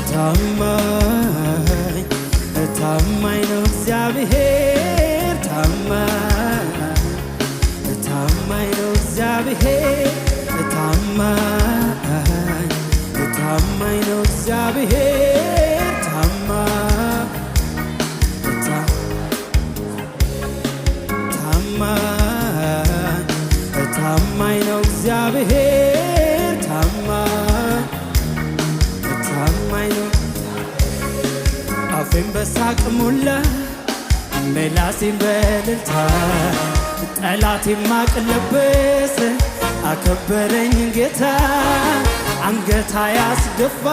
ታማኝ ታማኝ ነው እግዚአብሔር ታማኝ ነው እግዚአብሔር ታማኝ ነው እግዚአብሔር ታማኝ ነው እግዚአብሔር ታማኝ ነው። አፌን በሳቅ ሞላ ምላሴን በእልልታ ጠላቴን ማቅ ለበሰ አከበረኝ ጌታ አንገታ ያስደፋ